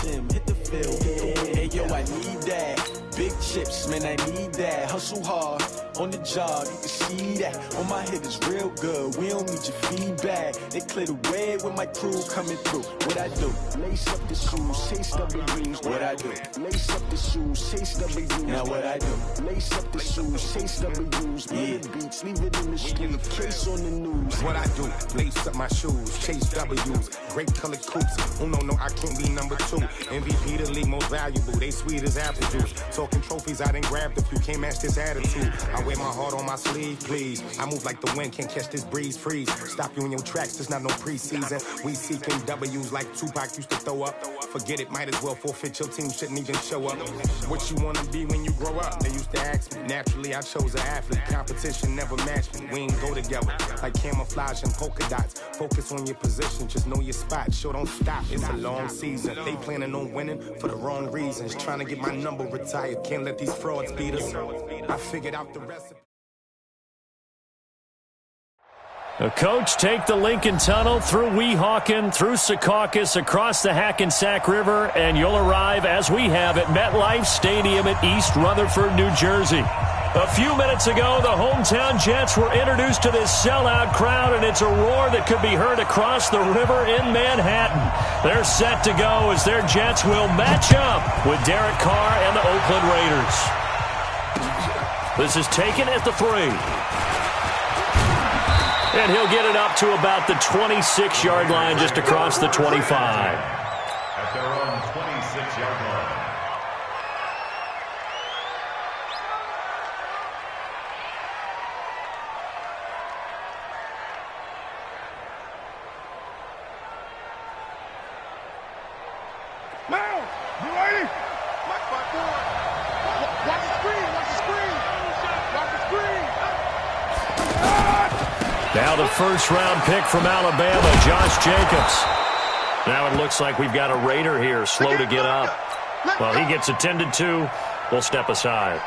gym, hit the field. Hey, yo, I need that. Big chips, man, I need that. Hustle hard on the job, you can see that. On my head is real good, we don't need your feedback. They clear the way with my crew coming through. What I do? Lace up the shoes, chase W's. What I do? Lace up the shoes, chase W's. Now what I do? Lace up the shoes, chase W's. Yeah, beats, leave it in the street, case on the news. What I do? Lace up my shoes, chase W's. Grape colored coops. Oh no, I can't be number 2. MVP the league most valuable. They sweet as apple juice. Talking trophies, I didn't grab the few. Can't match this attitude. I wear my heart on my sleeve, please. I move like the wind, can't catch this breeze, freeze. Stop you in your tracks, there's not no preseason. We seeking W's like Tupac used to throw up. Forget it, might as well forfeit, your team shouldn't even show up. What you wanna be when you grow up? They used to ask me. Naturally, I chose an athlete. Competition never matched me. We ain't go together like camouflage and polka dots. Focus on your position, just know your spot. Sure, don't stop, it's a long season. They planning on winning for the wrong reasons. Trying to get my number retired, can't let these frauds beat us. I figured out the recipe. The coach take the Lincoln Tunnel through Weehawken, through Secaucus, across the Hackensack River, and you'll arrive, as we have, at MetLife Stadium at East Rutherford, New Jersey. A few minutes ago, the hometown Jets were introduced to this sellout crowd, and it's a roar that could be heard across the river in Manhattan. They're set to go as their Jets will match up with Derek Carr and the Oakland Raiders. This is taken at the 3. And he'll get it up to about the 26-yard line, just across the 25. At their own 26-yard line. Now, you ready? Watch the screen, watch the screen. Watch the screen. Now the first-round pick from Alabama, Josh Jacobs. Now it looks like we've got a Raider here, slow to get up. Well, he gets attended to. We'll step aside.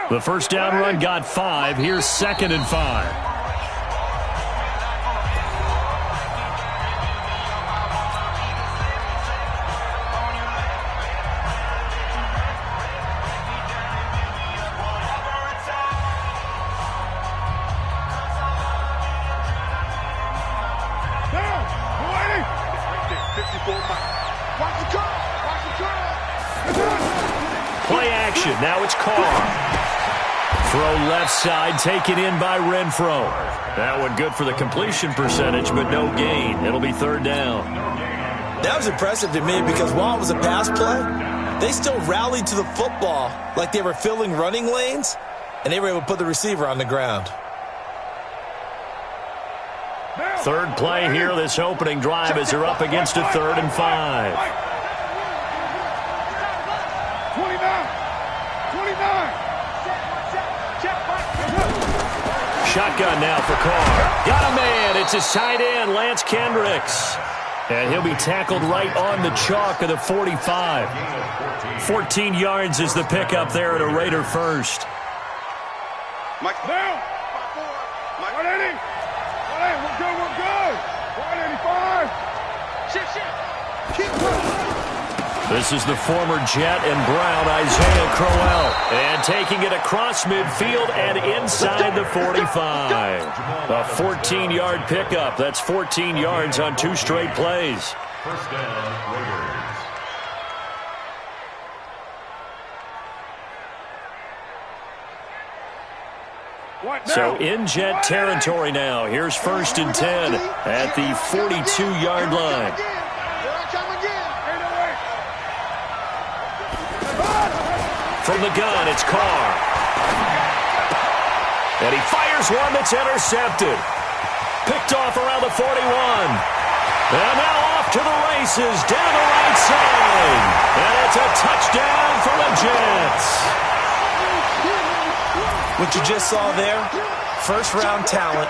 The first down run got 5. Here's 2nd and 5. Play action. Now it's Carr. Throw left side, taken in by Renfro. That one good for the completion percentage, but no gain. It'll be 3rd down. That was impressive to me because while it was a pass play, they still rallied to the football like they were filling running lanes, and they were able to put the receiver on the ground. 3rd play here, this opening drive, as they're up against a 3rd and 5. 29. Shotgun now for Carr. Got a man. It's his tight end, Lance Kendricks. And he'll be tackled right on the chalk of the 45. 14 yards is the pickup there at a Raider first. Mike down. 180. 180. We're good. 185. Keep going. This is the former Jet and Brown, Isaiah Crowell. And taking it across midfield and inside the 45. A 14-yard pickup. That's 14 yards on 2 straight plays. First down, Raiders. So in Jet territory now. Here's 1st and 10 at the 42-yard line. From the gun, it's Carr. And he fires one that's intercepted. Picked off around the 41. And now off to the races down the right side. And it's a touchdown for the Jets. What you just saw there, first-round talent,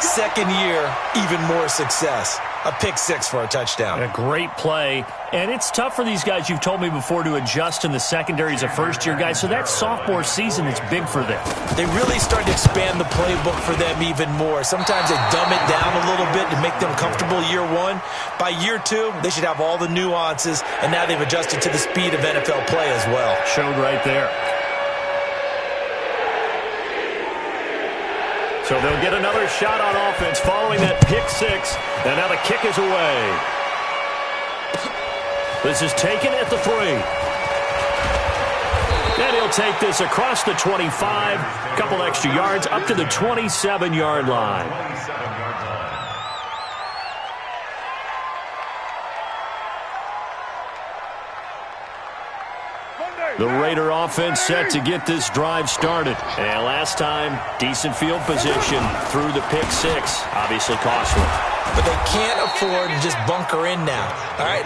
2nd year, even more success. a pick six for a touchdown. A great play. And it's tough for these guys, you've told me before, to adjust in the secondary as a first-year guy. So that sophomore season is big for them. They really started to expand the playbook for them even more. Sometimes they dumb it down a little bit to make them comfortable year one. By year two, they should have all the nuances, and now they've adjusted to the speed of NFL play as well. Showed right there. So they'll get another shot on offense following that pick six. And now the kick is away. This is taken at the 3. And he'll take this across the 25. A couple extra yards up to the 27-yard line. The Raider offense set to get this drive started. And last time, decent field position through the pick six. Obviously costly. But they can't afford to just bunker in now. All right,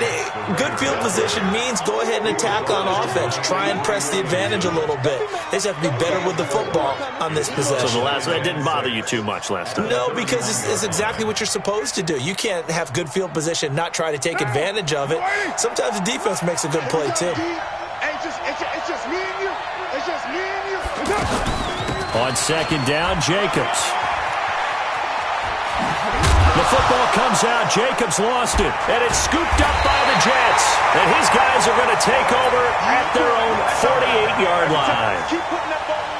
good field position means go ahead and attack on offense. Try and press the advantage a little bit. They just have to be better with the football on this possession. So that didn't bother you too much last time? No, because it's exactly what you're supposed to do. You can't have good field position, not try to take advantage of it. Sometimes the defense makes a good play, too. It's just me and you. It's just me and you. On second down, Jacobs. The football comes out. Jacobs lost it. And it's scooped up by the Jets. And his guys are going to take over at their own 48-yard line.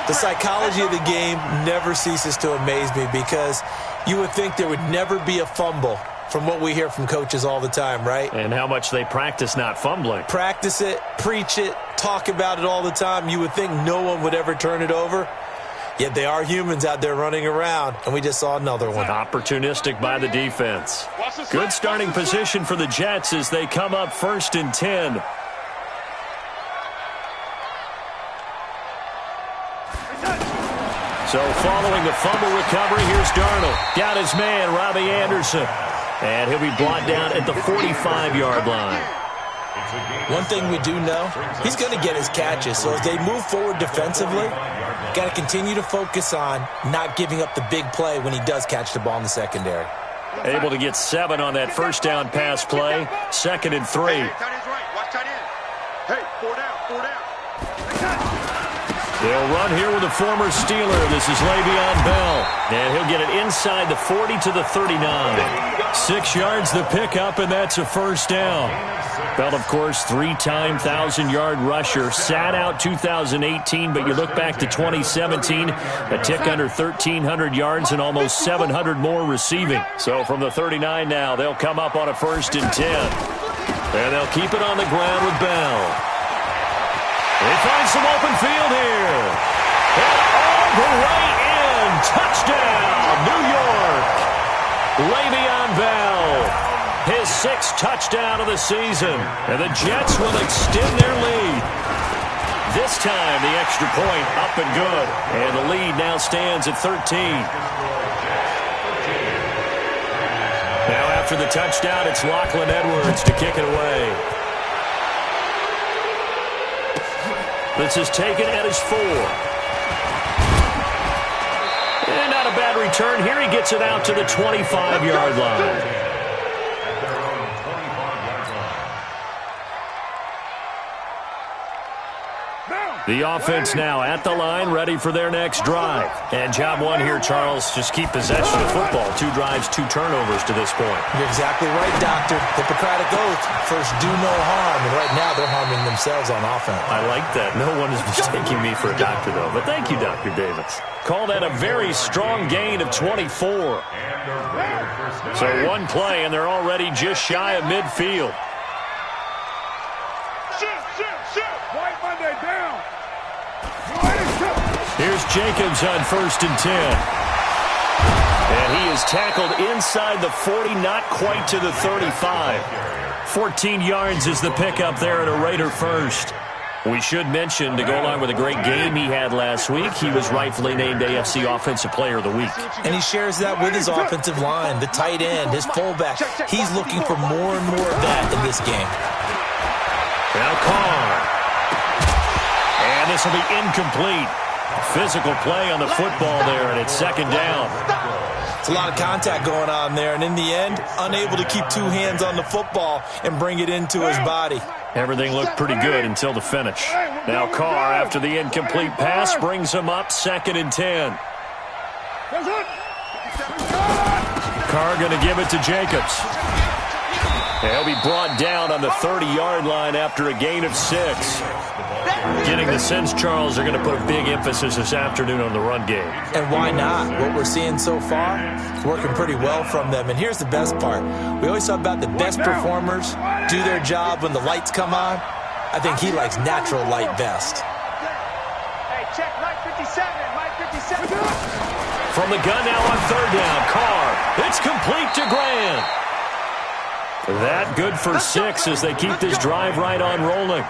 The psychology of the game never ceases to amaze me because you would think there would never be a fumble from what we hear from coaches all the time, right? And how much they practice not fumbling. Practice it, preach it, talk about it all the time. You would think no one would ever turn it over. Yet they are humans out there running around, and we just saw another one. Opportunistic by the defense. Good starting position for the Jets as they come up 1st and 10. So following the fumble recovery, here's Darnold. Got his man, Robbie Anderson. And he'll be brought down at the 45-yard line. One thing we do know, he's going to get his catches. So as they move forward defensively, got to continue to focus on not giving up the big play when he does catch the ball in the secondary. Able to get 7 on that first down pass play. 2nd and 3. Hey, tight end's right. Watch tight end. Hey, 4 down. They'll run here with a former Steeler. This is Le'Veon Bell. And he'll get it inside the 40 to the 39. 6 yards the pickup, and that's a first down. Bell, of course, 3-time 1,000-yard rusher. Sat out 2018, but you look back to 2017, a tick under 1,300 yards and almost 700 more receiving. So from the 39 now, they'll come up on a 1st and 10. And they'll keep it on the ground with Bell. They find some open field here. And all the way in. Touchdown, New York. Le'Veon Bell. His 6th touchdown of the season. And the Jets will extend their lead. This time, the extra point up and good. And the lead now stands at 13. Now after the touchdown, it's Lachlan Edwards to kick it away. This is taken at his 4. And not a bad return. Here he gets it out to the 25-yard line. The offense now at the line, ready for their next drive. And job one here, Charles, just keep possession of the football. 2 drives, 2 turnovers to this point. You're exactly right, Doctor. Hippocratic oath. First, do no harm. And right now, they're harming themselves on offense. I like that. No one is mistaking me for a doctor, though. But thank you, Dr. Davis. Call that a very strong gain of 24. So 1 play, and they're already just shy of midfield. Shift. White Monday down. Here's Jacobs on 1st and 10. And he is tackled inside the 40, not quite to the 35. 14 yards is the pickup there at a Raider first. We should mention, to go along with a great game he had last week, he was rightfully named AFC Offensive Player of the Week. And he shares that with his offensive line, the tight end, his fullback. He's looking for more and more of that in this game. Now Carr. And this will be incomplete. Physical play on the football there, and it's 2nd down. It's a lot of contact going on there, and in the end, unable to keep two hands on the football and bring it into his body. Everything looked pretty good until the finish. Now Carr, after the incomplete pass, brings him up 2nd and 10. Carr going to give it to Jacobs. He'll be brought down on the 30-yard line after a gain of 6. Getting the sense, Charles, they're going to put a big emphasis this afternoon on the run game. And why not? What we're seeing so far is working pretty well from them. And here's the best part. We always talk about the best performers do their job when the lights come on. I think he likes natural light best. Hey, check light 57, light 57. From the gun now on 3rd down, Carr. It's complete to Grant. That good for 6 as they keep this drive right on rolling.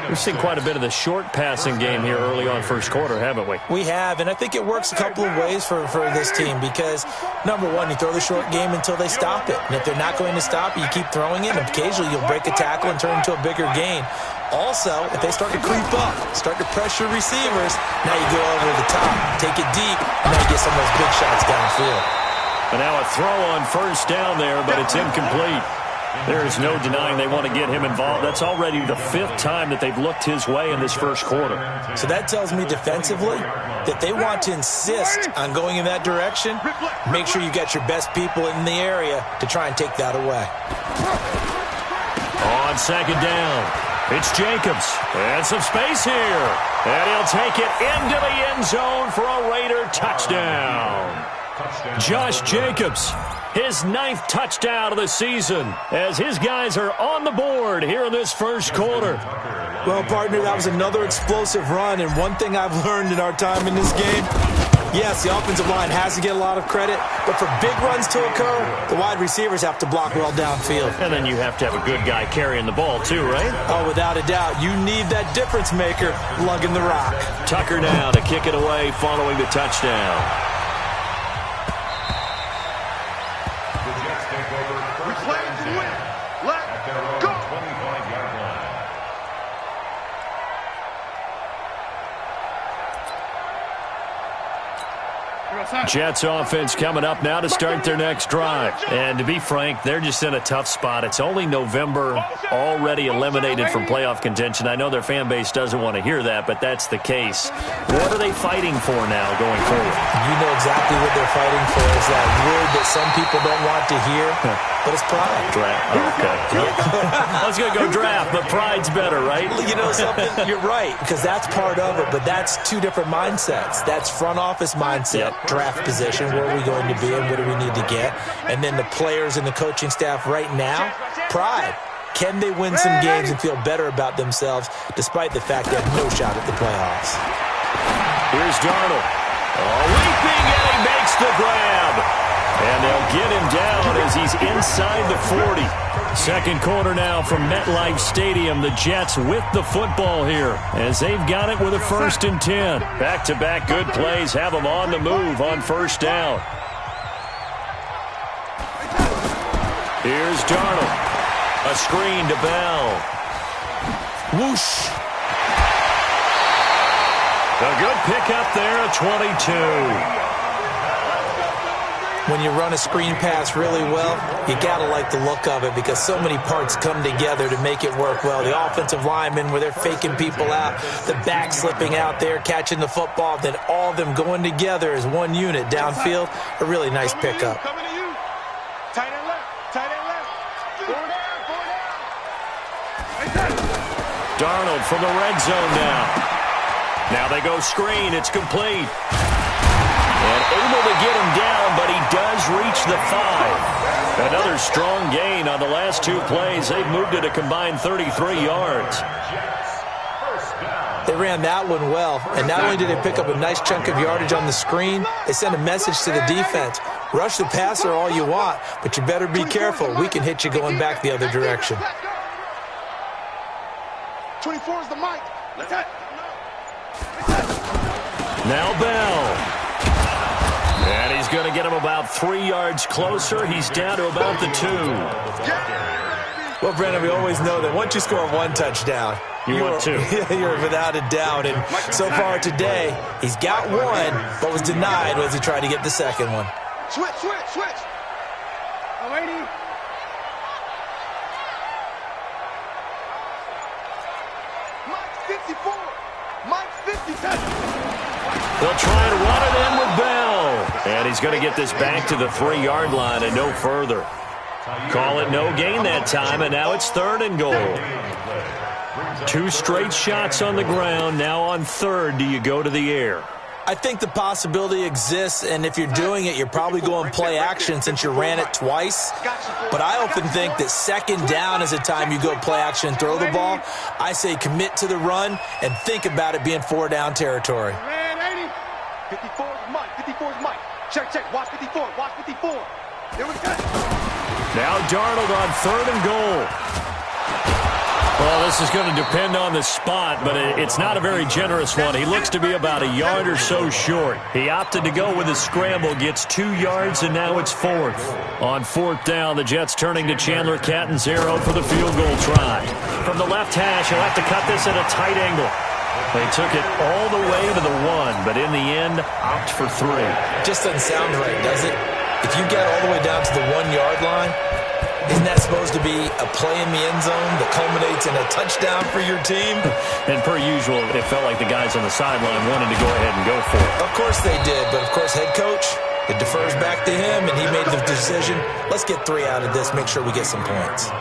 We've seen quite a bit of the short passing game here early on first quarter, haven't we? We have, and I think it works a couple of ways for this team because, number one, you throw the short game until they stop it. And if they're not going to stop it, you keep throwing it, and occasionally you'll break a tackle and turn into a bigger gain. Also, if they start to creep up, start to pressure receivers, now you go over the top, take it deep, and now you get some of those big shots downfield. And now a throw on 1st down there, but it's incomplete. There is no denying they want to get him involved. That's already the 5th time that they've looked his way in this first quarter. So that tells me defensively that they want to insist on going in that direction. Make sure you got your best people in the area to try and take that away. On 2nd down, it's Jacobs. And some space here. And he'll take it into the end zone for a Raider touchdown. Josh Jacobs, his 9th touchdown of the season, as his guys are on the board here in this first quarter. Well, partner, that was another explosive run, and one thing I've learned in our time in this game, yes, the offensive line has to get a lot of credit, but for big runs to occur, the wide receivers have to block well downfield. And then you have to have a good guy carrying the ball too, right? Oh, without a doubt. You need that difference maker lugging the rock. Tucker now to kick it away following the touchdown. Jets offense coming up now to start their next drive. And to be frank, they're just in a tough spot. It's only November, already eliminated from playoff contention. I know their fan base doesn't want to hear that, but that's the case. What are they fighting for now going forward? You know exactly what they're fighting for. Is that word that some people don't want to hear, but it's pride. Draft. Oh, okay. I was going to go draft, but pride's better, right? You know something? You're right, because that's part of it, but that's two different mindsets. That's front office mindset, draft position, where are we going to be and what do we need to get? And then the players and the coaching staff right now, pride. Can they win some games and feel better about themselves despite the fact they have no shot at the playoffs? Here's Darnold. Leaping, and he makes the grab. And they'll get him down as he's inside the 40. Second quarter now from MetLife Stadium. The Jets with the football here as they've got it with a 1st and 10. Back-to-back good plays have them on the move on 1st down. Here's Darnold. A screen to Bell. Whoosh. A good pickup there at 22. When you run a screen pass really well, you got to like the look of it because so many parts come together to make it work well. The offensive linemen, where they're faking people out, the back slipping out there, catching the football, then all of them going together as one unit downfield. A really nice pickup. Coming to you. Tight end left. Tight end left. Forward down. Darnold from the red zone now. Now they go screen. It's complete. And able to get him down, but he does reach the 5. Another strong gain on the last 2 plays. They've moved it a combined 33 yards. They ran that one well, and not only did they pick up a nice chunk of yardage on the screen, they sent a message to the defense. Rush the passer all you want, but you better be careful. We can hit you going back the other direction. 24 is the mic. Now Bell. And he's going to get him about 3 yards closer. He's down to about the 2. Well, Brandon, we always know that once you score 1 touchdown, want 2. You're without a doubt. And so far today, he's got 1, but was denied as he tried to get the second one. Switch. Oh, 80. Mike's 54. Mike's 50. They'll try and run it in with Bell. And he's going to get this back to the 3-yard line and no further. Call it no gain that time, and now it's 3rd and goal. 2 straight shots on the ground. Now on 3rd, do you go to the air? I think the possibility exists, and if you're doing it, you're probably going play action since you ran it twice. But I often think that 2nd down is the time you go play action and throw the ball. I say commit to the run and think about it being 4-down territory. 54 is Mike. 54 is Mike. Check. Watch 54. Watch 54. Here we go. Now Darnold on 3rd and goal. Well, this is going to depend on the spot, but it's not a very generous one. He looks to be about a yard or so short. He opted to go with a scramble, gets 2 yards, and now it's 4th. On 4th down, the Jets turning to Chandler Catanzaro for the field goal try. From the left hash, he'll have to cut this at a tight angle. They took it all the way to the 1, but in the end, opt for 3. Just doesn't sound right, does it? If you get all the way down to the 1-yard line, isn't that supposed to be a play in the end zone that culminates in a touchdown for your team? And per usual, it felt like the guys on the sideline wanted to go ahead and go for it. Of course they did, but of course head coach, it defers back to him, and he made the decision. Let's get 3 out of this, make sure we get some points.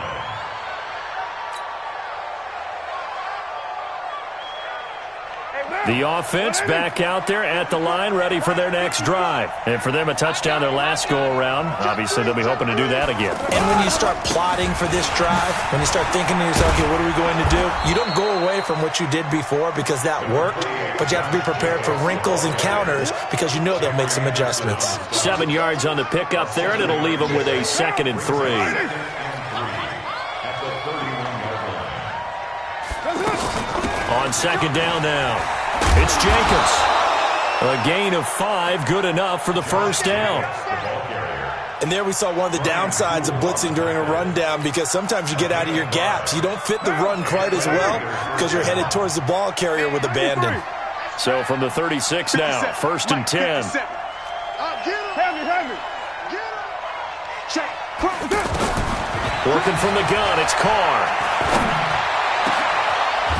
The offense back out there at the line, ready for their next drive. And for them, a touchdown their last go-around. Obviously, they'll be hoping to do that again. And when you start plotting for this drive, when you start thinking to yourself, okay, what are we going to do? You don't go away from what you did before because that worked, but you have to be prepared for wrinkles and counters because you know they'll make some adjustments. 7 yards on the pickup there, and it'll leave them with a 2nd and 3. On 2nd down now, it's Jacobs. A gain of 5, good enough for the 1st down. And there we saw one of the downsides of blitzing during a rundown because sometimes you get out of your gaps. You don't fit the run quite as well because you're headed towards the ball carrier with abandon. So from the 36 now, 1st and 10. Working from the gun, it's Carr.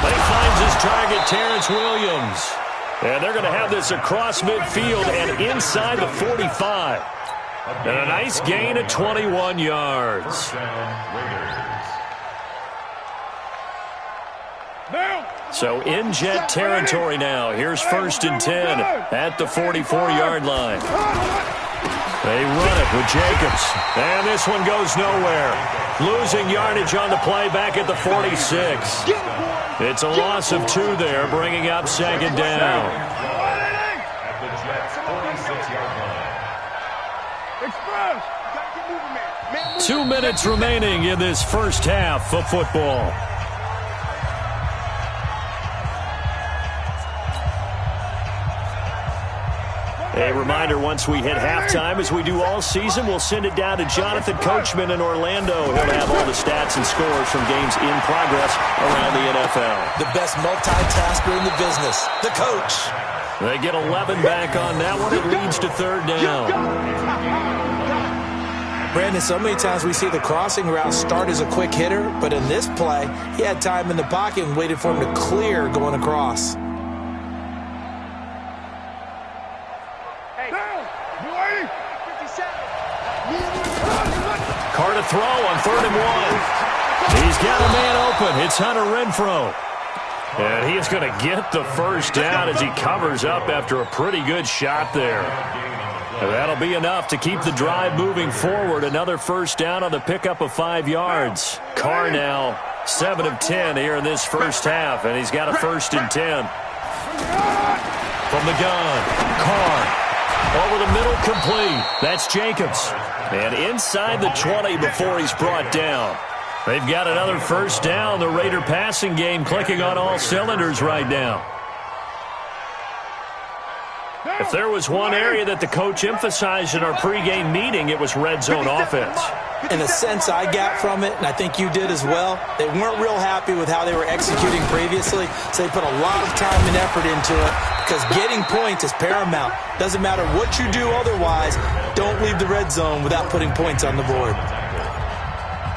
But he finds his target, Terrence Williams. And they're going to have this across midfield and inside the 45. And a nice gain of 21 yards. So in Jet territory now. Here's 1st and 10 at the 44-yard line. They run it with Jacobs. And this one goes nowhere. Losing yardage on the play back at the 46. It's a loss of 2 there, bringing up 2nd down. At the Jets' 46-yard line. 2 minutes remaining in this first half of football. A reminder, once we hit halftime, as we do all season, we'll send it down to Jonathan Coachman in Orlando. He'll have all the stats and scores from games in progress around the NFL. The best multitasker in the business, the coach. They get 11 back on that one. It leads to 3rd down. Brandon, so many times we see the crossing route start as a quick hitter, but in this play, he had time in the pocket and waited for him to clear going across. Carr to throw on 3rd and 1. He's got a man open. It's Hunter Renfrow. And he is going to get the 1st down as he covers up after a pretty good shot there. And that'll be enough to keep the drive moving forward. Another 1st down on the pickup of 5 yards. Carr now 7 of 10 here in this first half, and he's got a 1st and 10. From the gun, Carr. Over the middle, complete. That's Jacobs. And inside the 20 before he's brought down. They've got another 1st down. The Raider passing game clicking on all cylinders right now. If there was one area that the coach emphasized in our pregame meeting, it was red zone offense. In a sense I got from it, and I think you did as well, they weren't real happy with how they were executing previously, so they put a lot of time and effort into it because getting points is paramount. Doesn't matter what you do otherwise, don't leave the red zone without putting points on the board.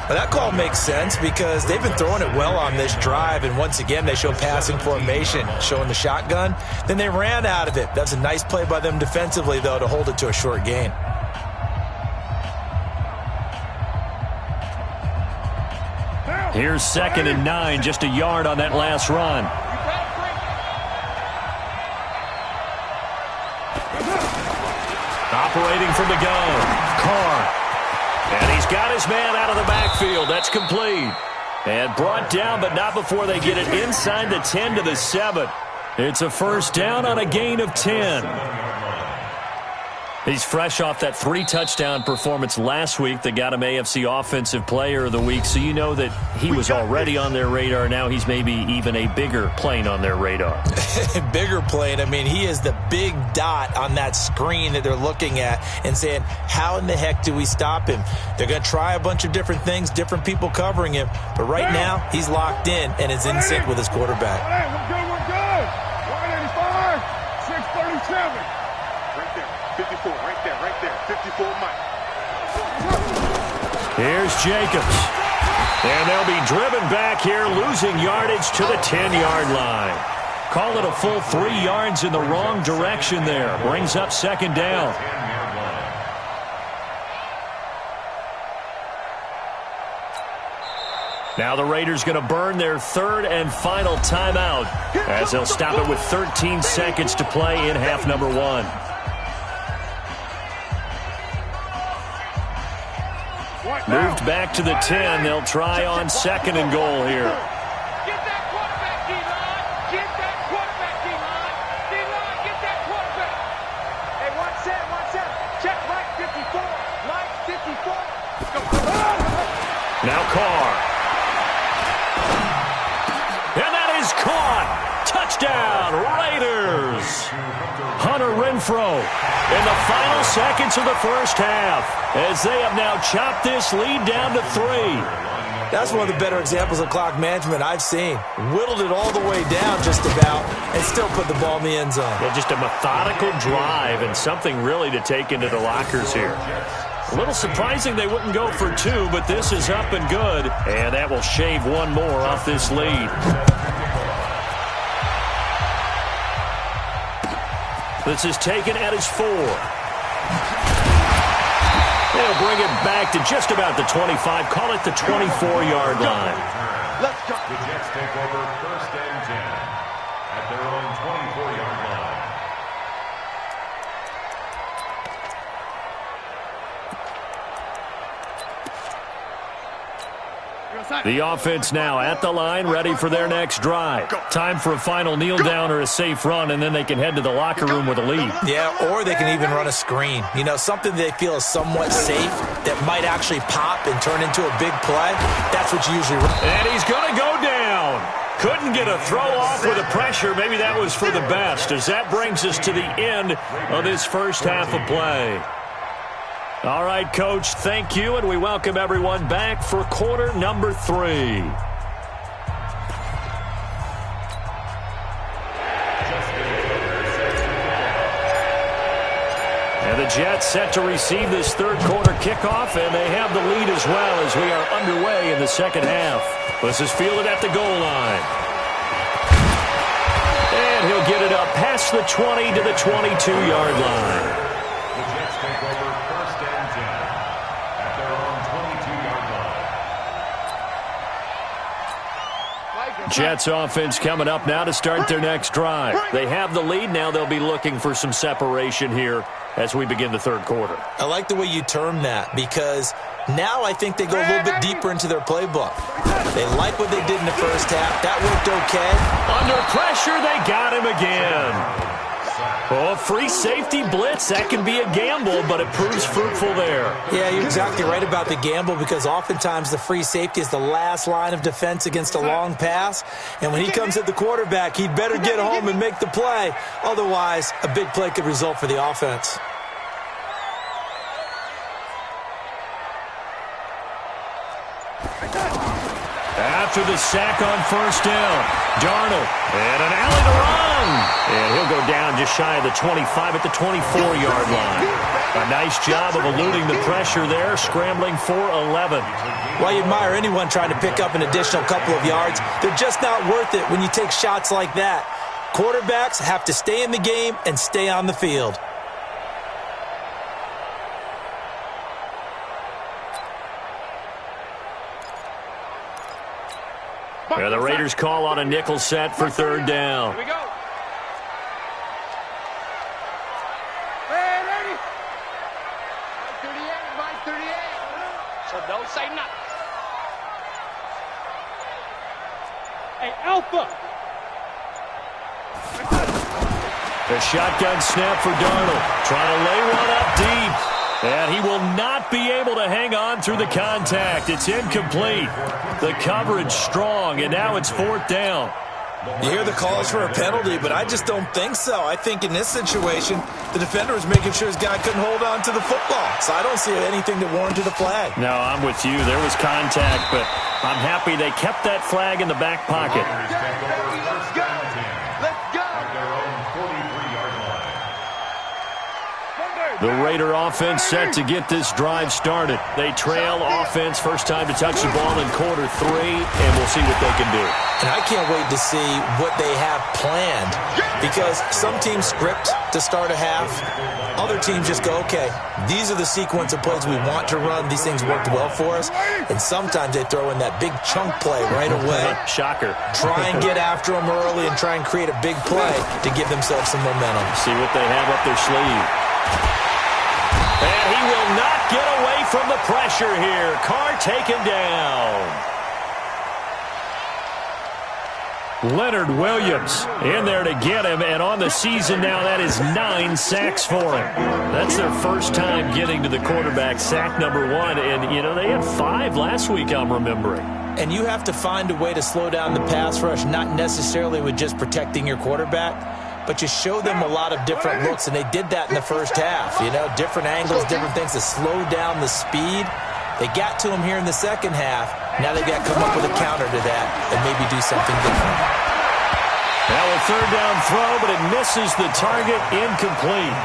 Well, that call makes sense because they've been throwing it well on this drive, and once again they show passing formation, showing the shotgun. Then they ran out of it. That's a nice play by them defensively, though, to hold it to a short gain. Here's 2nd and 9, just a yard on that last run. Operating from the gun, Carr. And he's got his man out of the backfield. That's complete. And brought down, but not before they get it inside the 10 to the 7. It's a first down on a gain of 10. He's fresh off that 3-touchdown performance last week that got him AFC Offensive Player of the Week, so you know that he was already on their radar. Now he's maybe even a bigger plane on their radar. Bigger plane. I mean, he is the big dot on that screen that they're looking at and saying, how in the heck do we stop him? They're going to try a bunch of different things, different people covering him, but right now he's locked in and is in sync with his quarterback. Hey, we're good. 185, 637. 54, right there, 54, Mike. Here's Jacobs. And they'll be driven back here, losing yardage to the 10-yard line. Call it a full 3 yards in the wrong direction there. Brings up 2nd down. Now the Raiders going to burn their 3rd and final timeout as they'll stop it with 13 seconds to play in half number 1. Moved back to the 10. They'll try on 2nd and goal here. Get that quarterback, D-line. Get that quarterback, D-line. D-line, get that quarterback. Hey, 1-7. Check right 54. Right 54. Now Carr. And that is caught. Touchdown, Raiders. Hunter Renfrow in the final seconds of the first half as they have now chopped this lead down to 3. That's one of the better examples of clock management I've seen. Whittled it all the way down just about and still put the ball in the end zone. Yeah, just a methodical drive and something really to take into the lockers here. A little surprising they wouldn't go for 2, but this is up and good. And that will shave 1 more off this lead. This is taken at his 4. They'll bring it back to just about the 25. Call it the 24-yard line. Let's go. The Jets take over 1st and 10 at their own 24-yard line. The offense now at the line, ready for their next drive. Time for a final kneel down or a safe run, and then they can head to the locker room with a lead. Yeah, or they can even run a screen. You know, something they feel is somewhat safe that might actually pop and turn into a big play. That's what you usually run. And he's going to go down. Couldn't get a throw off with the pressure. Maybe that was for the best, as that brings us to the end of this first half of play. All right, Coach, thank you, and we welcome everyone back for quarter number 3. And the Jets set to receive this third quarter kickoff, and they have the lead as well as we are underway in the second half. This is fielded at the goal line. And he'll get it up past the 20 to the 22-yard line. The Jets take over 1st and 10 at their own 22-yard line. Jets offense coming up now to start their next drive. They have the lead. Now they'll be looking for some separation here as we begin the third quarter. I like the way you term that because now I think they go a little bit deeper into their playbook. They like what they did in the first half. That worked okay. Under pressure, they got him again. Oh, free safety blitz, that can be a gamble, but it proves fruitful there. Yeah, you're exactly right about the gamble because oftentimes the free safety is the last line of defense against a long pass. And when he comes at the quarterback, he'd better get home and make the play. Otherwise, a big play could result for the offense. After the sack on first down, Darnold, and an alley to run. And He'll go down just shy of the 25 at the 24-yard line. A nice job of eluding the pressure there, scrambling for 11. Well, you admire anyone trying to pick up an additional couple of yards. They're just not worth it when you take shots like that. Quarterbacks have to stay in the game and stay on the field. Yeah, the Raiders call on a nickel set for third down. Here we go. So don't say nothing. Hey, Alpha. The shotgun snap for Darnold. Trying to lay one up deep. And he will not be able to hang on through the contact. It's incomplete. The coverage strong, and now it's fourth down. You hear the calls for a penalty, but I just don't think so. I think in this situation, the defender was making sure his guy couldn't hold on to the football. So I don't see anything that warranted a flag. No, I'm with you. There was contact, but I'm happy they kept that flag in the back pocket. Let's go. Let's go. The Raider offense set to get this drive started. They trail offense, first time to touch the ball in quarter 3, and we'll see what they can do. And I can't wait to see what they have planned, because some teams script to start a half. Other teams just go, okay, these are the sequence of plays we want to run. These things worked well for us. And sometimes they throw in that big chunk play right away. Shocker. Try and get after them early and try and create a big play to give themselves some momentum. See what they have up their sleeve. And he will not get away from the pressure here. Carr taken down. Leonard Williams in there to get him, and on the season now, that is 9 sacks for him. That's their first time getting to the quarterback, sack number 1, and, you know, they had 5 last week, I'm remembering. And you have to find a way to slow down the pass rush, not necessarily with just protecting your quarterback, but you show them a lot of different looks, and they did that in the first half. You know, different angles, different things to slow down the speed. They got to him here in the second half. Now they've got to come up with a counter to that and maybe do something different. Now a third down throw, but it misses the target, incomplete.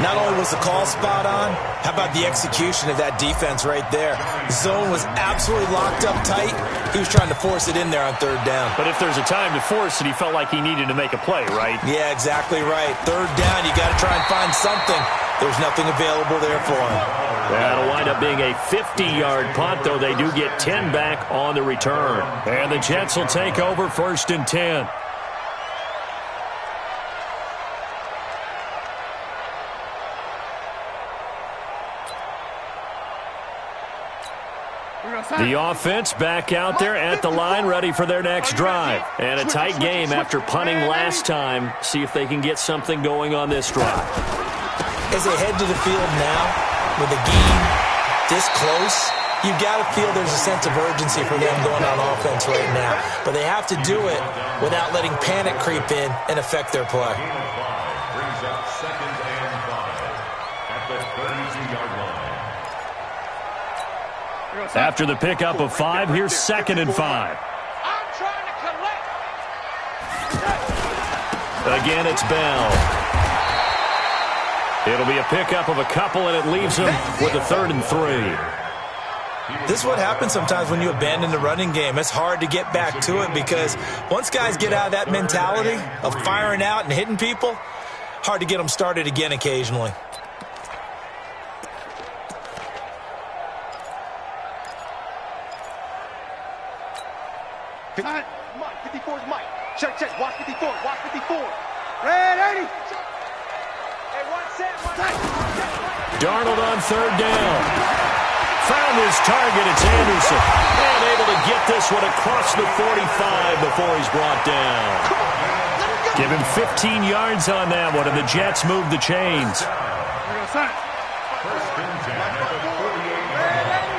Not only was the call spot on, how about the execution of that defense right there? Zone was absolutely locked up tight. He was trying to force it in there on third down. But if there's a time to force it, he felt like he needed to make a play, right? Yeah, exactly right. Third down, you got to try and find something. There's nothing available there for him. That'll wind up being a 50-yard punt, though they do get 10 back on the return. And the Jets will take over first and 10. The offense back out there at the line, ready for their next drive. And a tight game after punting last time. See if they can get something going on this drive. As they head to the field now, with the game this close, you've got to feel there's a sense of urgency for them going on offense right now. But they have to do it without letting panic creep in and affect their play. Brings up 2nd and 5 at the 32-yard line. After the pickup of 5, here's 2nd and 5. I'm trying to collect. Again, it's Bell. It'll be a pickup of a couple, and it leaves them with a 3rd and 3. This is what happens sometimes when you abandon the running game. It's hard to get back to it because once guys get out of that mentality of firing out and hitting people, hard to get them started again occasionally. Mike, 54 is Mike. Check, check. Watch 54. Watch 54. Red 80. Hey, one set. Darnold on 3rd down. Found his target. It's Anderson. And able to get this one across the 45 before he's brought down. Give him 15 yards on that one, and the Jets move the chains. First and 10 at the 48-yard line.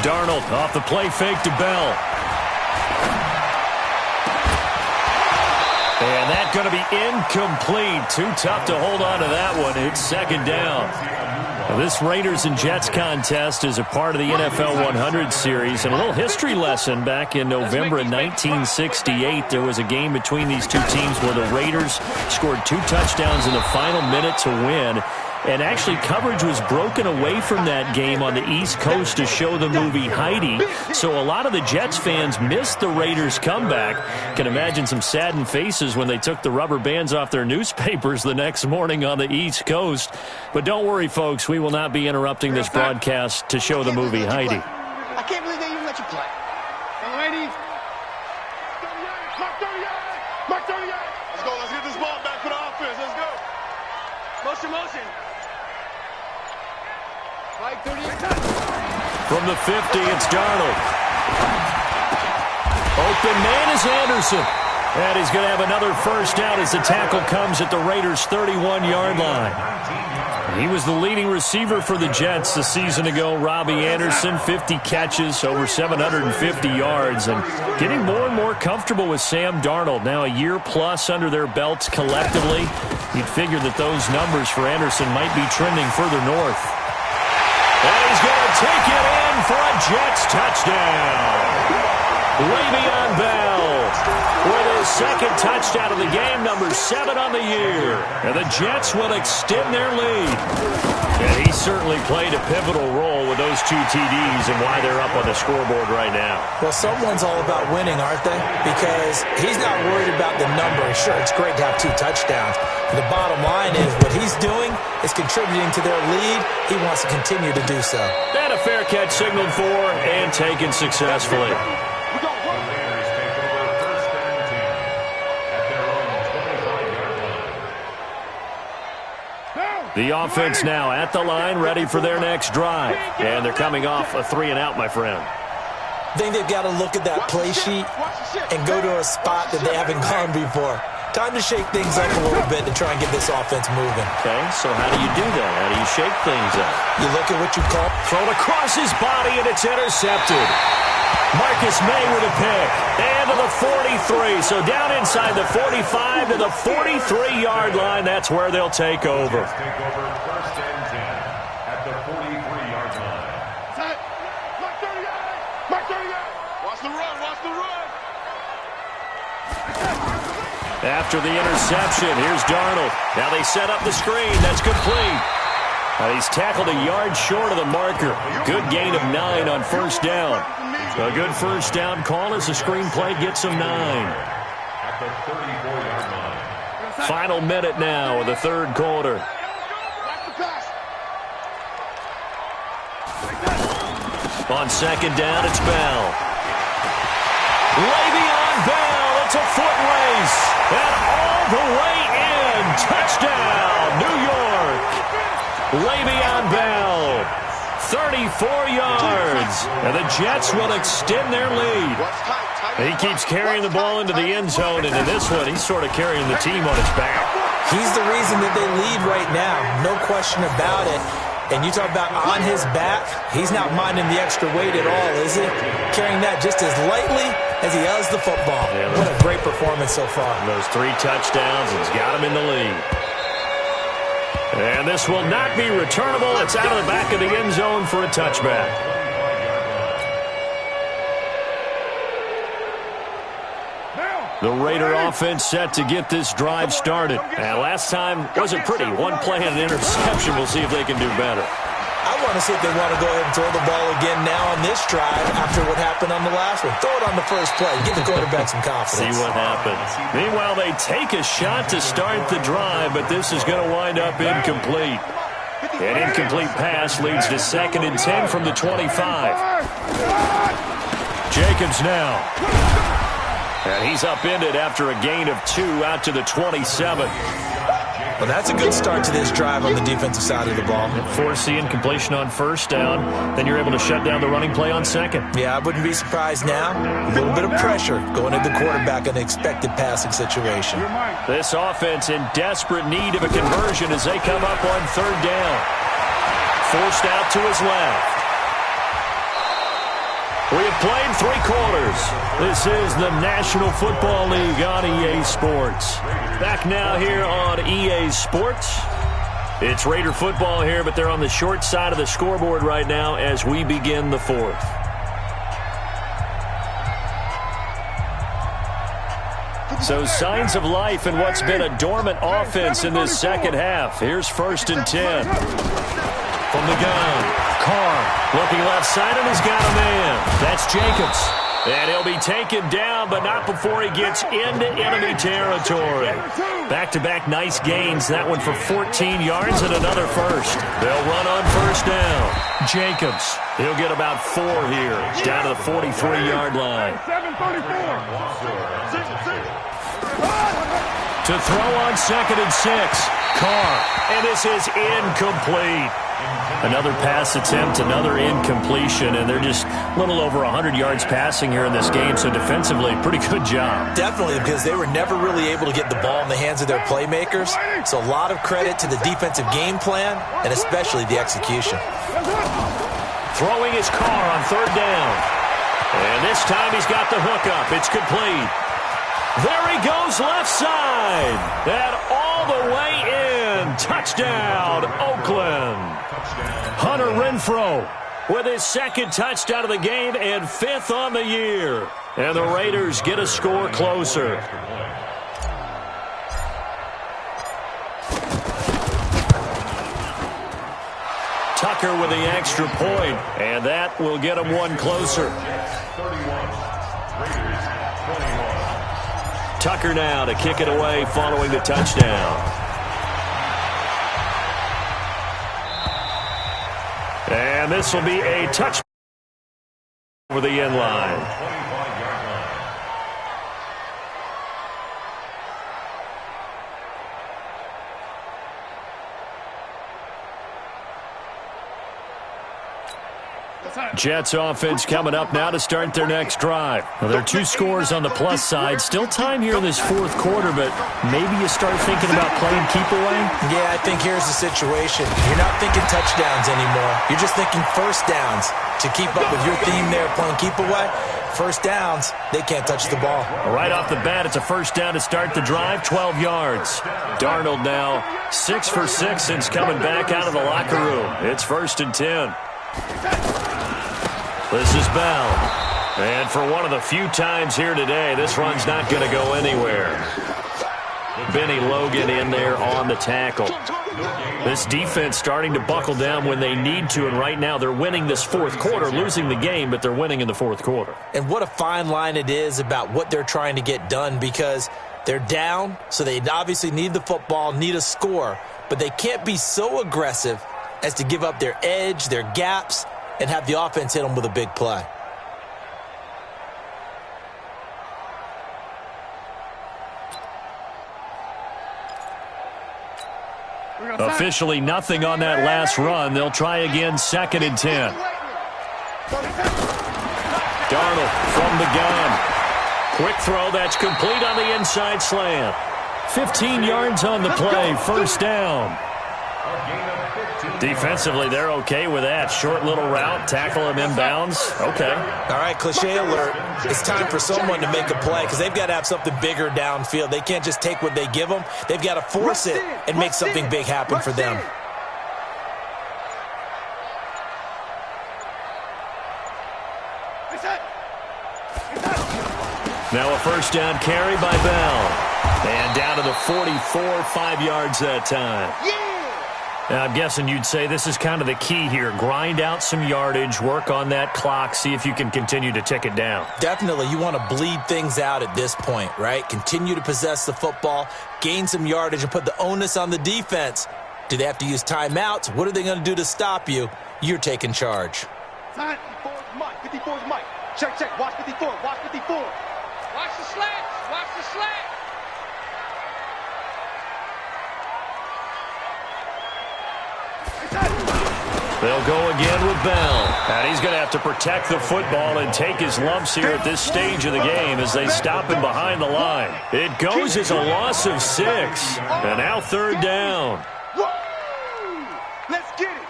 Darnold off the play fake to Bell. And that's going to be incomplete. Too tough to hold on to that one. It's 2nd down. This Raiders and Jets contest is a part of the NFL 100 series. And a little history lesson, back in November of 1968, there was a game between these two teams where the Raiders scored 2 touchdowns in the final minute to win. And actually, coverage was broken away from that game on the East Coast to show the movie Heidi. So a lot of the Jets fans missed the Raiders' comeback. Can imagine some saddened faces when they took the rubber bands off their newspapers the next morning on the East Coast. But don't worry, folks. We will not be interrupting this broadcast to show the movie Heidi. I can't believe they even let you play. Young ladies. Mark 38. Let's go. Let's get this ball back for the offense. Let's go. Motion. Mike 38. From the 50, it's Darnold. Open man is Anderson. And he's going to have another first down as the tackle comes at the Raiders' 31-yard line. He was the leading receiver for the Jets a season ago. Robbie Anderson, 50 catches, over 750 yards, and getting more and more comfortable with Sam Darnold. Now a year plus under their belts collectively. You'd figure that those numbers for Anderson might be trending further north. And he's going to take it in for a Jets touchdown. Le'Veon Bell with his second touchdown of the game, number 7 on the year. And the Jets will extend their lead. And he certainly played a pivotal role with those 2 TDs and why they're up on the scoreboard right now. Well, someone's all about winning, aren't they? Because he's not worried about the number. Sure, it's great to have 2 touchdowns. But the bottom line is what he's doing is contributing to their lead. He wants to continue to do so. And a fair catch signaled for and taken successfully. The offense now at the line, ready for their next drive. And they're coming off a 3-and-out, my friend. I think they've got to look at that play sheet and go to a spot that they haven't gone before. Time to shake things up a little bit to try and get this offense moving. Okay, so how do you do that? How do you shake things up? You look at what you call... Thrown across his body, and it's intercepted. Marcus May with a pick. And to the 43. So down inside the 45 to the 43-yard line. That's where they'll take over. Take over first and 10 at the 43-yard line. Mark 38. Watch the run. After the interception, here's Darnold. Now they set up the screen. That's complete. He's tackled a yard short of the marker. Good gain of 9 on first down. A good first down call as the screenplay gets him 9. At the 34-yard line. Final minute now of the third quarter. On second down, it's Bell. Le'Veon Bell, it's a foot race. And all the way in. Touchdown, New York. Le'Veon Bell, 34 yards. And the Jets will extend their lead. He keeps carrying the ball into the end zone, and in this one, he's sort of carrying the team on his back. He's the reason that they lead right now. No question about it. And you talk about on his back, he's not minding the extra weight at all, is he? Carrying that just as lightly as he does the football. Yeah, what a great performance so far. Those 3 touchdowns, it's got him in the lead. And this will not be returnable. It's out of the back of the end zone for a touchback. The Raider offense set to get this drive started. And last time wasn't pretty. One play and an interception. We'll see if they can do better. I want to see if they want to go ahead and throw the ball again now on this drive after what happened on the last one. Throw it on the first play. Give the quarterback some confidence. See what happens. Meanwhile, they take a shot to start the drive, but this is going to wind up incomplete. An incomplete pass leads to 2nd and 10 from the 25. Jacobs now. And he's upended after a gain of 2 out to the 27. Well, that's a good start to this drive on the defensive side of the ball. Force the incompletion on first down. Then you're able to shut down the running play on second. Yeah, I wouldn't be surprised now. A little bit of pressure going to the quarterback in an expected passing situation. This offense in desperate need of a conversion as they come up on third down. Forced out to his left. We have played 3 quarters. This is the National Football League on EA Sports. Back now here on EA Sports. It's Raider football here, but they're on the short side of the scoreboard right now as we begin the fourth. So signs of life in what's been a dormant offense in this second half. Here's 1st and 10. From the gun, Carr looking left side, and he's got a man. That's Jacobs. And he'll be taken down, but not before he gets into enemy territory. Back-to-back nice gains. That one for 14 yards and another first. They'll run on 1st down. Jacobs, he'll get about 4 here. Down to the 43-yard line. To throw on 2nd and 6. Carr, and this is incomplete. Another pass attempt, another incompletion, and they're just a little over 100 yards passing here in this game, so defensively, pretty good job. Definitely, because they were never really able to get the ball in the hands of their playmakers, so a lot of credit to the defensive game plan, and especially the execution. Throwing his Carr on 3rd down, and this time he's got the hook up. It's complete. There he goes left side, and all the way in. Touchdown, Oakland. Hunter Renfrow with his 2nd touchdown of the game and 5th on the year. And the Raiders get a score closer. Tucker with the extra point, and that will get him one closer. Tucker now to kick it away following the touchdown. And this will be a touch over the end line. Jets offense coming up now to start their next drive. Well, there are 2 scores on the plus side. Still time here in this 4th quarter, but maybe you start thinking about playing keep away? Yeah, I think here's the situation. You're not thinking touchdowns anymore. You're just thinking 1st downs. To keep up with your theme there, playing keep away, 1st downs, they can't touch the ball. Right off the bat, it's a 1st down to start the drive, 12 yards. Darnold now 6 for 6 since coming back out of the locker room. It's 1st and 10. This is Bell. And for one of the few times here today, this run's not going to go anywhere. Benny Logan in there on the tackle. This defense starting to buckle down when they need to, and right now they're winning this 4th quarter, losing the game, but they're winning in the 4th quarter. And what a fine line it is about what they're trying to get done, because they're down, so they obviously need the football, need a score, but they can't be so aggressive as to give up their edge, their gaps, and have the offense hit them with a big play. Officially nothing on that last run. They'll try again, 2nd and 10. Darnold from the gun. Quick throw, that's complete on the inside slant. 15 yards on the play, 1st down. Defensively, they're okay with that. Short little route, tackle him inbounds. Okay. All right, cliche alert. It's time for someone to make a play because they've got to have something bigger downfield. They can't just take what they give them. They've got to force it and make something big happen for them. Now a 1st down carry by Bell. And down to the 44, 5 yards that time. Now, I'm guessing you'd say this is kind of the key here. Grind out some yardage, work on that clock, see if you can continue to tick it down. Definitely. You want to bleed things out at this point, right? Continue to possess the football, gain some yardage, and put the onus on the defense. Do they have to use timeouts? What are they going to do to stop you? You're taking charge. 54's Mike. 54's Mike. Check, check. Watch 54. Watch 54. Watch the slants. Watch the slants. They'll go again with Bell. And he's going to have to protect the football and take his lumps here at this stage of the game as they stop him behind the line. It goes as a loss of 6. And now 3rd down. Let's get it.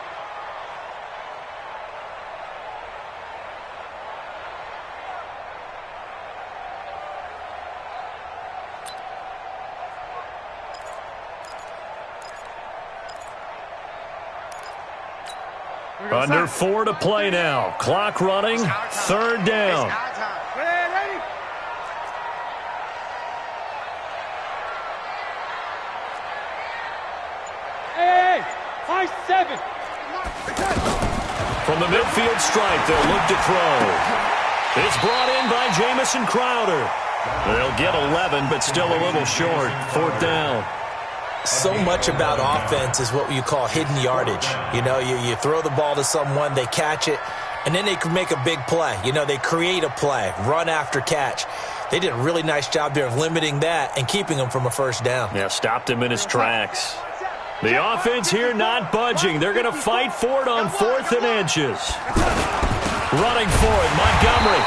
Under 4 to play now. Clock running. Third down. Hey, 5-7. From the midfield stripe, they'll look to throw. It's brought in by Jamison Crowder. They'll get 11, but still a little short. Fourth down. So much about offense is what you call hidden yardage. You know, you throw the ball to someone, they catch it, and then they can make a big play. You know, they create a play, run after catch. They did a really nice job there of limiting that and keeping him from a first down. Yeah, stopped him in his tracks. The offense here not budging. They're going to fight for it on 4th and inches. Running for it, Montgomery.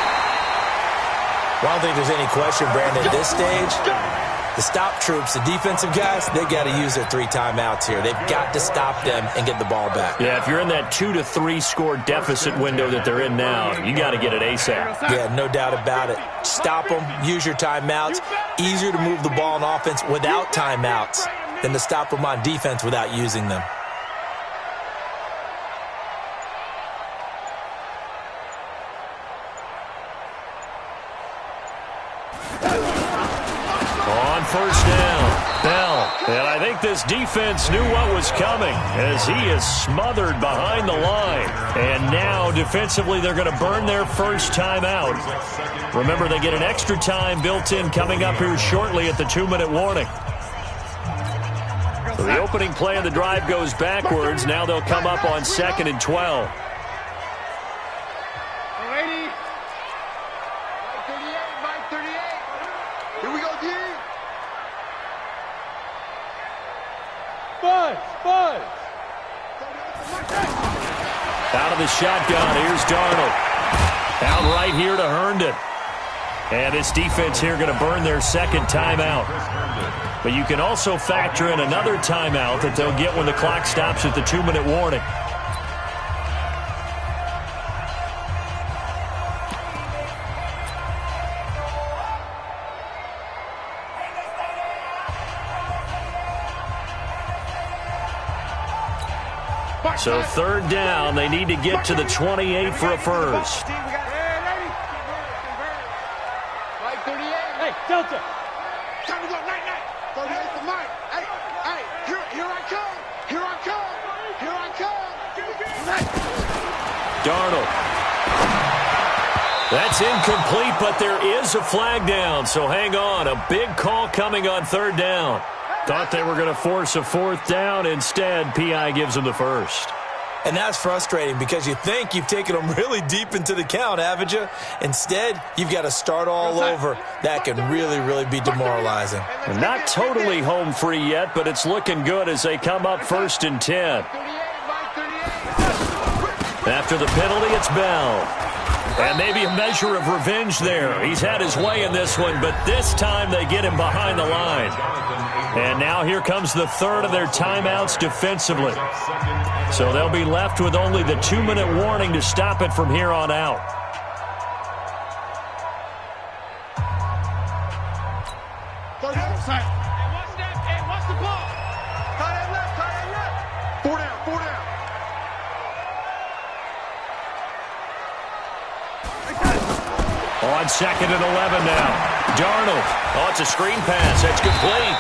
Well, I don't think there's any question, Brandon, at this stage, the stop troops, the defensive guys, they got to use their 3 timeouts here. They've got to stop them and get the ball back. Yeah, if you're in that 2 to 3 score deficit window that they're in now, you got to get it ASAP. Yeah, no doubt about it. Stop them, use your timeouts. Easier to move the ball on offense without timeouts than to stop them on defense without using them. On first down, Bell. And I think this defense knew what was coming as he is smothered behind the line. And now defensively they're going to burn their first timeout. Remember, they get an extra time built in coming up here shortly at the 2-minute warning. So the opening play of the drive goes backwards. Now they'll come up on 2nd and 12. Here we go, D. Buzz. Out of the shotgun, here's Darnold. Out right here to Herndon. And this defense here going to burn their second timeout. But you can also factor in another timeout that they'll get when the clock stops at the 2-minute warning. So third down, they need to get to the 28 for a first. Hey, Delta. Time to go, night. 38 for Mike. Hey, here I come. Darnold. That's incomplete, but there is a flag down, so hang on. A big call coming on third down. Thought they were going to force a fourth down. Instead, P.I. gives them the first. And that's frustrating because you think you've taken them really deep into the count, haven't you? Instead, you've got to start all over. That can really, really be demoralizing. And not totally home free yet, but it's looking good as they come up 1st and 10. After the penalty, it's Bell. And maybe a measure of revenge there. He's had his way in this one, but this time they get him behind the line. And now here comes the third of their timeouts defensively. So they'll be left with only the 2-minute warning to stop it from here on out. Hey, watch the ball. Tie that left. 4 down. On 2nd and 11 now. Darnold. Oh, it's a screen pass. That's complete.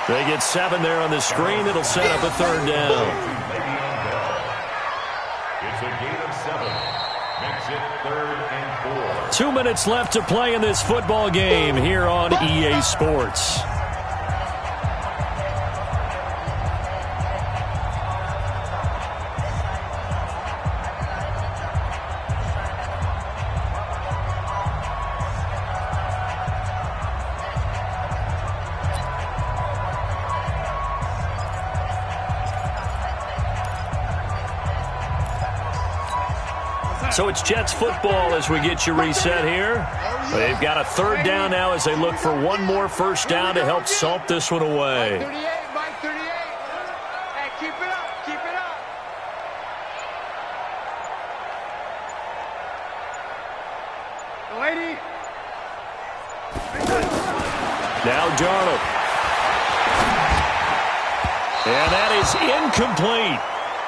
They get 7 there on the screen. It'll set up a third down. It's a gain of 7. Makes it 3rd and 4. 2 minutes left to play in this football game here on EA Sports. So it's Jets football as we get you reset here. They've got a third down now as they look for one more first down to help salt this one away. 38. Hey, keep it up. Lady. Now Darnold. And that is incomplete.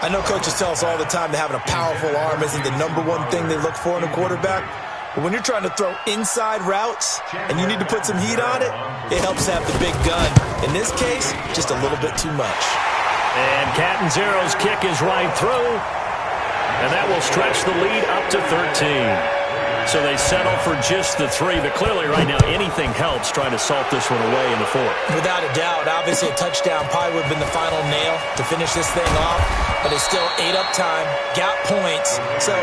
I know coaches tell us all the time that having a powerful arm isn't the #1 thing they look for in a quarterback. But when you're trying to throw inside routes and you need to put some heat on it, it helps have the big gun. In this case, just a little bit too much. And Catanzaro's kick is right through. And that will stretch the lead up to 13. So they settle for just the 3. But clearly right now anything helps trying to salt this one away in the 4th. Without a doubt, obviously a touchdown probably would have been the final nail to finish this thing off. But it's still ate up time, got points. So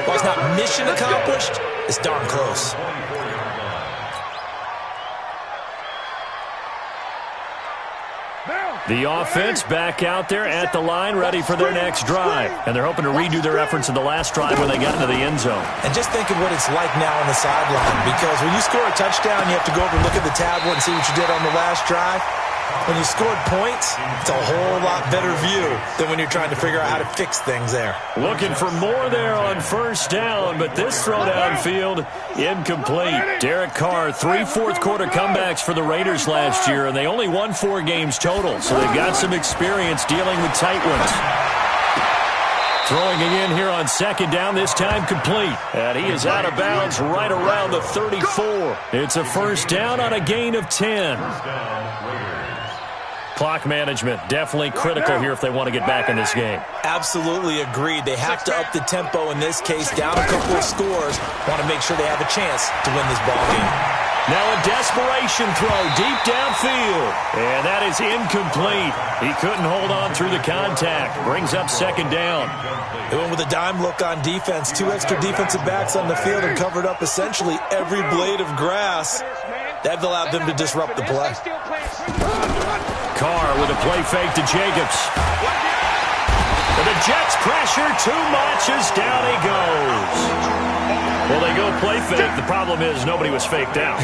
while it's not mission accomplished, it's darn close. The offense back out there at the line, ready for their next drive. And they're hoping to redo their efforts in the last drive when they got into the end zone. And just think of what it's like now on the sideline. Because when you score a touchdown, you have to go over and look at the tablet and see what you did on the last drive. When you scored points, it's a whole lot better view than when you're trying to figure out how to fix things there. Looking for more there on first down, but this throw downfield, incomplete. Derek Carr, 3 fourth-quarter comebacks for the Raiders last year, and they only won 4 games total, so they've got some experience dealing with tight ones. Throwing again here on second down, this time complete. And he is out of bounds right around the 34. It's a first down on a gain of 10. Clock management, definitely critical here if they want to get back in this game. Absolutely agreed. They have to up the tempo in this case, down a couple of scores. Want to make sure they have a chance to win this ball game. Now a desperation throw deep downfield. And that is incomplete. He couldn't hold on through the contact. Brings up second down. They went with a dime look on defense. 2 extra defensive backs on the field and covered up essentially every blade of grass. That allowed them to disrupt the play. Carr with a play fake to Jacobs. And the Jets pressure too much as down he goes. Well, they go play fake. The problem is nobody was faked out.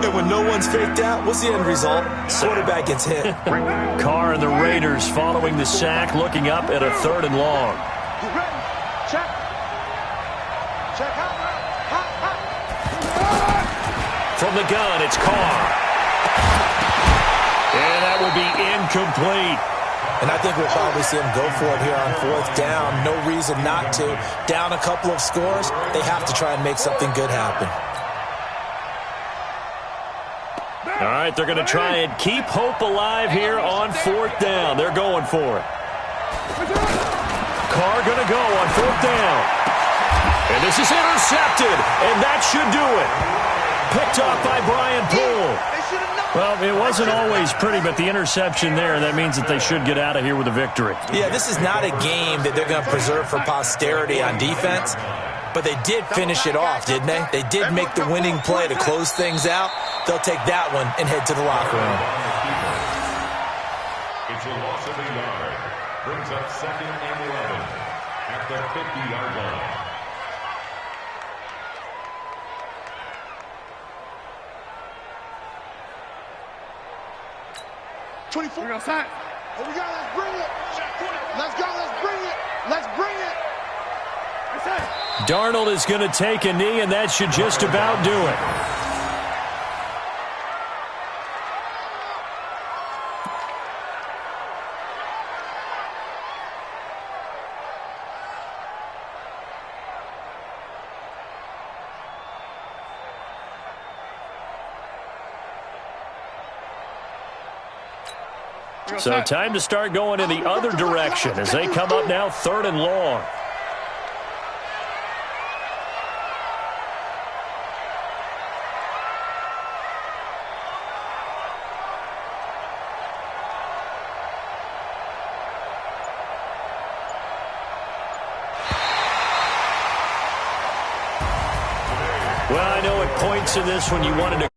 And when no one's faked out, what's the end result? Quarterback gets hit. Carr and the Raiders following the sack, looking up at a 3rd and long. Check. Check out. From the gun, it's Carr. And that will be incomplete. And I think we'll probably see him go for it here on 4th down. No reason not to. Down a couple of scores, they have to try and make something good happen. All right, they're going to try and keep hope alive here on 4th down. They're going for it. Carr going to go on 4th down. And this is intercepted, and that should do it. Picked off by Brian Poole. Well, it wasn't always pretty, but the interception there, that means that they should get out of here with a victory. Yeah, this is not a game that they're going to preserve for posterity on defense, but they did finish it off, didn't they? They did make the winning play to close things out. They'll take that one and head to the locker room. It's a loss of a yard. Brings up 2nd and 11 at the 50-yard line. We got outside. Oh, we got it. Let's bring it. Let's go. Let's bring it. Let's bring it. Darnold is going to take a knee, and that should just about do it. So time to start going in the other direction as they come up now 3rd and long. Well, I know at points in this when you wanted to